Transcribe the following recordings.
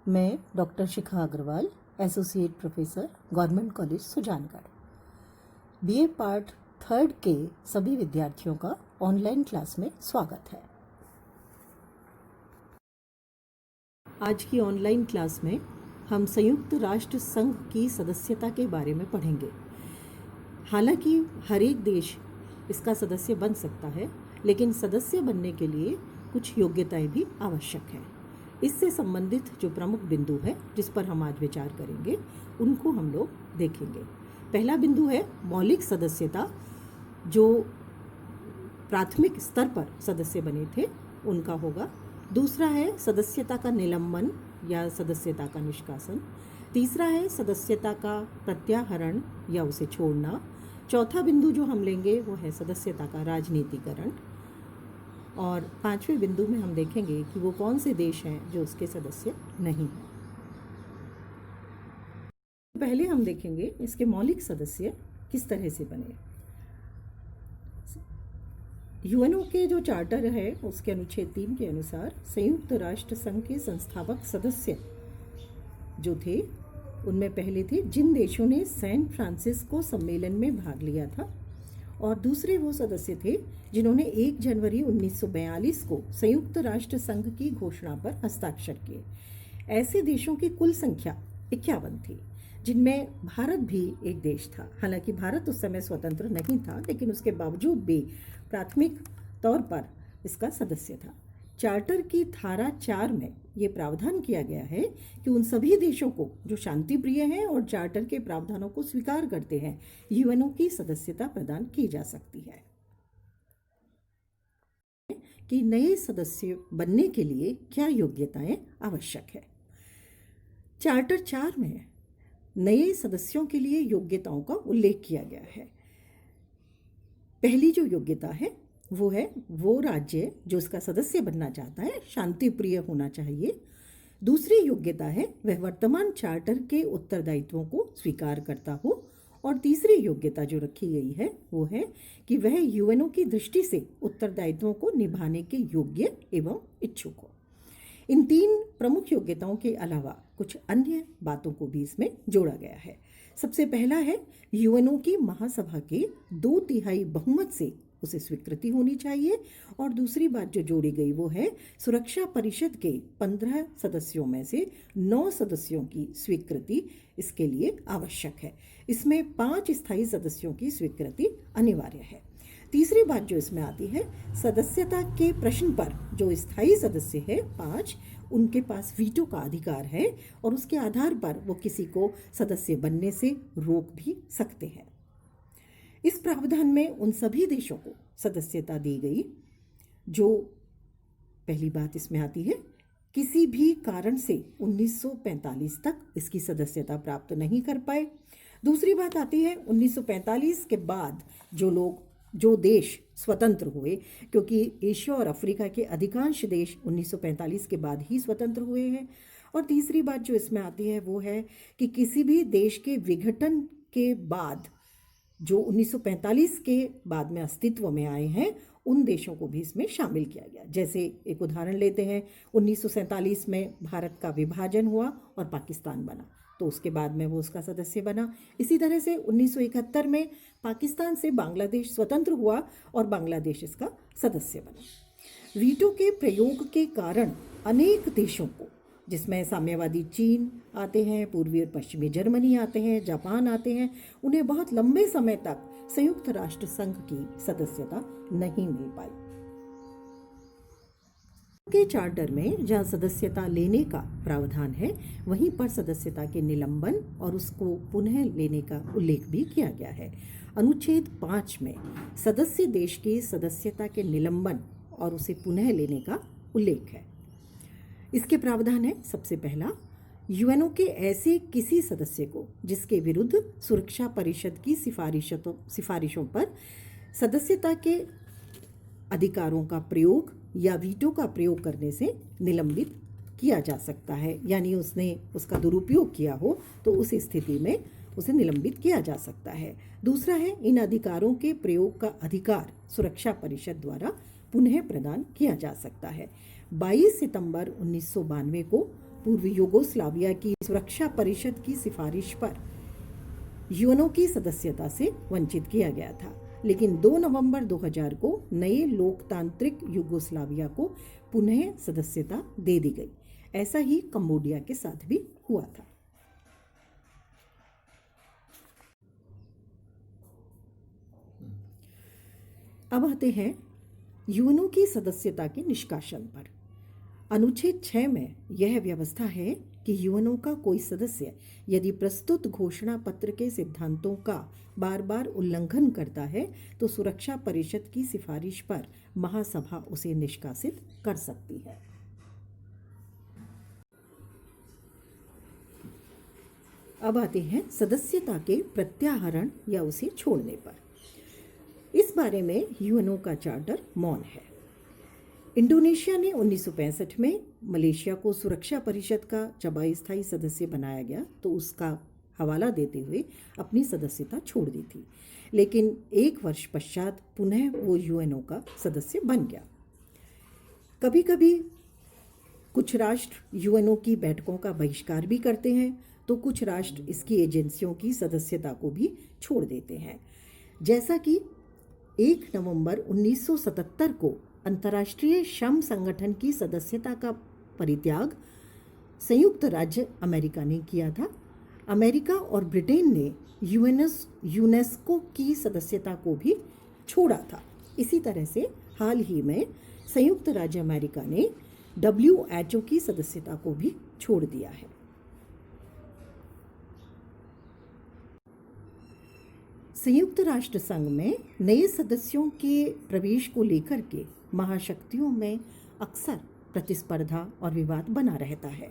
मैं doctor Shikha Agarwal, associate professor, government college Sujangarh. BA part 3 के सभी विद्यार्थियों का ऑनलाइन क्लास में स्वागत है। आज की ऑनलाइन क्लास में हम संयुक्त राष्ट्र संघ की सदस्यता के बारे में पढ़ेंगे। हालांकि हर एक देश इसका सदस्य बन सकता है, लेकिन सदस्य बनने के लिए कुछ योग्यताएं भी आवश्यक हैं। इससे संबंधित जो प्रमुख बिंदु है जिस पर हम आज विचार करेंगे, उनको हम लोग देखेंगे। पहला बिंदु है मौलिक सदस्यता। जो प्राथमिक स्तर पर सदस्य बने थे उनका होगा। दूसरा है सदस्यता का निलंबन या सदस्यता का निष्कासन। तीसरा है सदस्यता का प्रत्याहरण या उसे छोड़ना। चौथा बिंदु जो हम लेंगे वो है सदस्यता का राजनीतिकरण। और पांचवें बिंदु में हम देखेंगे कि वो कौन से देश हैं जो उसके सदस्य नहीं हैं। पहले हम देखेंगे इसके मौलिक सदस्य किस तरह से बने। यूएनओ के जो चार्टर है उसके अनुच्छेद 3 के अनुसार संयुक्त राष्ट्र संघ के संस्थापक सदस्य जो थे उनमें पहले थे जिन देशों ने सैन फ्रांसिस्को सम्मेलन में भाग लिया था, और दूसरे वो सदस्य थे जिन्होंने 1 जनवरी 1942 को संयुक्त राष्ट्र संघ की घोषणा पर हस्ताक्षर किए। ऐसे देशों की कुल संख्या 51 थी, जिनमें भारत भी एक देश था। हालांकि भारत उस समय स्वतंत्र नहीं था, लेकिन उसके बावजूद भी प्राथमिक तौर पर इसका सदस्य था। चार्टर की धारा 4 में ये प्रावधान किया गया है कि उन सभी देशों को जो शांति प्रिय हैं और चार्टर के प्रावधानों को स्वीकार करते हैं, यूएनओ की सदस्यता प्रदान की जा सकती है। कि नए सदस्य बनने के लिए क्या योग्यताएं आवश्यक है। चार्टर 4 में नए सदस्यों के लिए योग्यताओं का उल्लेख किया गया है। पहली जो योग्यता है वो राज्य जो इसका सदस्य बनना चाहता है शांति प्रिय होना चाहिए। दूसरी योग्यता है वह वर्तमान चार्टर के उत्तरदायित्वों को स्वीकार करता हो। और तीसरी योग्यता जो रखी गई है वो है कि वह यूएनओ की दृष्टि से उत्तरदायित्वों को निभाने के योग्य एवं इच्छुक हो। इन 3 प्रमुख योग्यताओं के अलावा कुछ अन्य बातों को भी इसमें जोड़ा गया है। सबसे पहला है यूएनओ की महासभा के 2/3 बहुमत से उसे स्वीकृति होनी चाहिए। और दूसरी बात जो जोड़ी गई वो है सुरक्षा परिषद के 15 सदस्यों में से 9 सदस्यों की स्वीकृति इसके लिए आवश्यक है। इसमें 5 स्थायी सदस्यों की स्वीकृति अनिवार्य है। तीसरी बात जो इसमें आती है, सदस्यता के प्रश्न पर जो स्थायी सदस्य है 5, उनके पास वीटो का अधिकार है और उसके आधार पर वो किसी को सदस्य बनने से रोक भी सकते हैं। इस प्रावधान में उन सभी देशों को सदस्यता दी गई जो, पहली बात इसमें आती है, किसी भी कारण से 1945 तक इसकी सदस्यता प्राप्त नहीं कर पाए। दूसरी बात आती है 1945 के बाद जो देश स्वतंत्र हुए, क्योंकि एशिया और अफ्रीका के अधिकांश देश 1945 के बाद ही स्वतंत्र हुए हैं। और तीसरी बात जो इसमें आती है वो है कि किसी भी देश के विघटन के बाद जो 1945 के बाद में अस्तित्व में आए हैं उन देशों को भी इसमें शामिल किया गया। जैसे एक उदाहरण लेते हैं, 1947 में भारत का विभाजन हुआ और पाकिस्तान बना, तो उसके बाद में वो उसका सदस्य बना। इसी तरह से 1971 में पाकिस्तान से बांग्लादेश स्वतंत्र हुआ और बांग्लादेश इसका सदस्य बना। वीटो के प्रयोग के कारण अनेक देशों को, जिसमें साम्यवादी चीन आते हैं, पूर्वी और पश्चिमी जर्मनी आते हैं, जापान आते हैं, उन्हें बहुत लंबे समय तक संयुक्त राष्ट्र संघ की सदस्यता नहीं मिल पाई। के चार्टर में जहां सदस्यता लेने का प्रावधान है, वहीं पर सदस्यता के निलंबन और उसको पुनः लेने का उल्लेख भी किया गया है। अनुच्छेद 5 में सदस्य देश की सदस्यता के निलंबन और उसे पुनः लेने का उल्लेख है। इसके प्रावधान है, सबसे पहला, यूएनओ के ऐसे किसी सदस्य को जिसके विरुद्ध सुरक्षा परिषद की सिफारिशों पर सदस्यता के अधिकारों का प्रयोग या वीटो का प्रयोग करने से निलंबित किया जा सकता है। यानी उसने उसका दुरुपयोग किया हो तो उस स्थिति में उसे निलंबित किया जा सकता है। दूसरा है, इन अधिकारों के प्रयोग का अधिकार सुरक्षा परिषद द्वारा पुनः प्रदान किया जा सकता है। 22 सितंबर 1992 को पूर्व यूगोस्लाविया की सुरक्षा परिषद की सिफारिश पर यूएनओ की सदस्यता से वंचित किया गया था, लेकिन 2 नवंबर 2000 को नए लोकतांत्रिक यूगोस्लाविया को पुनः सदस्यता दे दी गई। ऐसा ही कंबोडिया के साथ भी हुआ था। अब आते हैं यूएनओ की सदस्यता के निष्कासन पर। अनुच्छेद 6 में यह व्यवस्था है कि यूएनओ का कोई सदस्य यदि प्रस्तुत घोषणा पत्र के सिद्धांतों का बार बार उल्लंघन करता है तो सुरक्षा परिषद की सिफारिश पर महासभा उसे निष्कासित कर सकती है। अब आते हैं सदस्यता के प्रत्याहरण या उसे छोड़ने पर। इस बारे में यूएनओ का चार्टर मौन है। इंडोनेशिया ने 1965 में मलेशिया को सुरक्षा परिषद का जब अस्थायी सदस्य बनाया गया तो उसका हवाला देते हुए अपनी सदस्यता छोड़ दी थी, लेकिन 1 वर्ष पश्चात पुनः वो यूएनओ का सदस्य बन गया। कभी कभी कुछ राष्ट्र यूएनओ की बैठकों का बहिष्कार भी करते हैं तो कुछ राष्ट्र इसकी एजेंसियों की सदस्यता को भी छोड़ देते हैं, जैसा कि 1 नवंबर 1977 को अंतर्राष्ट्रीय श्रम संगठन की सदस्यता का परित्याग संयुक्त राज्य अमेरिका ने किया था। अमेरिका और ब्रिटेन ने यूनेस्को की सदस्यता को भी छोड़ा था। इसी तरह से हाल ही में संयुक्त राज्य अमेरिका ने WHO की सदस्यता को भी छोड़ दिया है। संयुक्त राष्ट्र संघ में नए सदस्यों के प्रवेश को लेकर के महाशक्तियों में अक्सर प्रतिस्पर्धा और विवाद बना रहता है।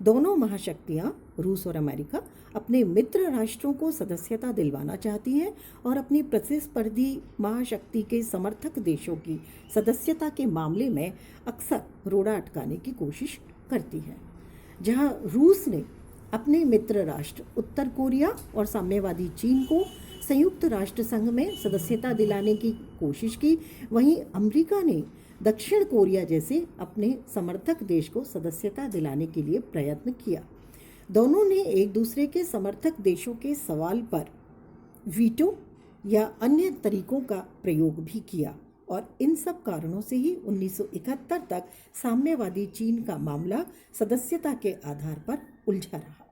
दोनों महाशक्तियां रूस और अमेरिका अपने मित्र राष्ट्रों को सदस्यता दिलवाना चाहती हैं और अपनी प्रतिस्पर्धी महाशक्ति के समर्थक देशों की सदस्यता के मामले में अक्सर रोड़ा अटकाने की कोशिश करती है। जहां रूस ने अपने मित्र राष्ट्र उत्तर कोरिया और साम्यवादी चीन को संयुक्त राष्ट्र संघ में सदस्यता दिलाने की कोशिश की, वहीं अमेरिका ने दक्षिण कोरिया जैसे अपने समर्थक देश को सदस्यता दिलाने के लिए प्रयत्न किया। दोनों ने एक दूसरे के समर्थक देशों के सवाल पर वीटो या अन्य तरीकों का प्रयोग भी किया और इन सब कारणों से ही 1971 तक साम्यवादी चीन का मामला सदस्यता के आधार पर उलझा रहा।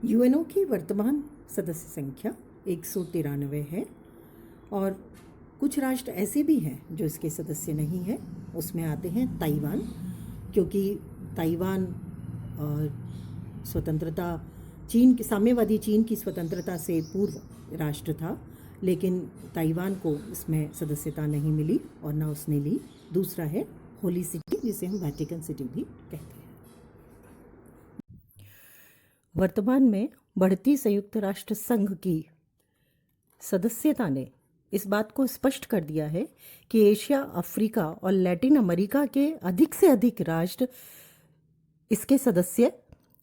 यूएनओ की वर्तमान सदस्य संख्या 193 है और कुछ राष्ट्र ऐसे भी हैं जो इसके सदस्य नहीं हैं। उसमें आते हैं ताइवान, क्योंकि ताइवान स्वतंत्रता साम्यवादी चीन की स्वतंत्रता से पूर्व राष्ट्र था, लेकिन ताइवान को इसमें सदस्यता नहीं मिली और ना उसने ली। दूसरा है होली सिटी, जिसे हम वेटिकन सिटी भी कहते हैं। वर्तमान में बढ़ती संयुक्त राष्ट्र संघ की सदस्यता ने इस बात को स्पष्ट कर दिया है कि एशिया, अफ्रीका और लैटिन अमेरिका के अधिक से अधिक राष्ट्र इसके सदस्य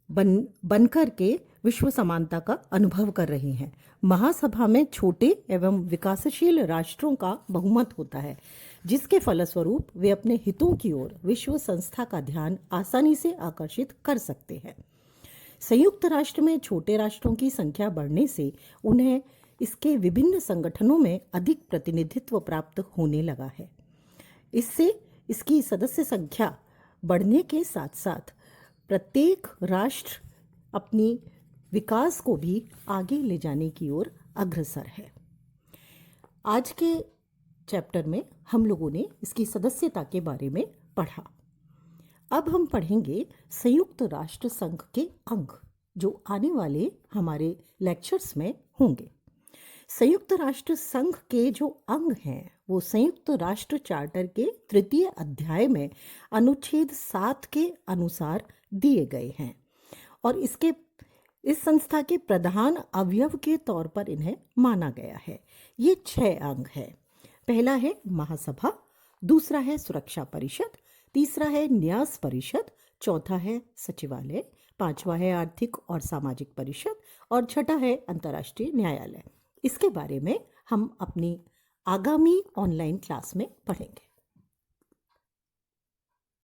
बनकर के विश्व समानता का अनुभव कर रहे हैं। महासभा में छोटे एवं विकासशील राष्ट्रों का बहुमत होता है, जिसके फलस्वरूप वे अपने हितों की ओर विश्व संस्था का ध्यान आसानी से आकर्षित कर सकते हैं। संयुक्त राष्ट्र में छोटे राष्ट्रों की संख्या बढ़ने से उन्हें इसके विभिन्न संगठनों में अधिक प्रतिनिधित्व प्राप्त होने लगा है। इससे इसकी सदस्य संख्या बढ़ने के साथ साथ प्रत्येक राष्ट्र अपनी विकास को भी आगे ले जाने की ओर अग्रसर है। आज के चैप्टर में हम लोगों ने इसकी सदस्यता के बारे में पढ़ा। अब हम पढ़ेंगे संयुक्त राष्ट्र संघ के अंग, जो आने वाले हमारे लेक्चर्स में होंगे। संयुक्त राष्ट्र संघ के जो अंग हैं वो संयुक्त राष्ट्र चार्टर के 3 अध्याय में अनुच्छेद 7 के अनुसार दिए गए हैं और इस संस्था के प्रधान अवयव के तौर पर इन्हें माना गया है। ये 6 अंग हैं। पहला है महासभा, दूसरा है सुरक्षा परिषद, तीसरा है न्यास परिषद, चौथा है सचिवालय, पांचवा है आर्थिक और सामाजिक परिषद और छठा है अंतर्राष्ट्रीय न्यायालय। इसके बारे में हम अपनी आगामी ऑनलाइन क्लास में पढ़ेंगे।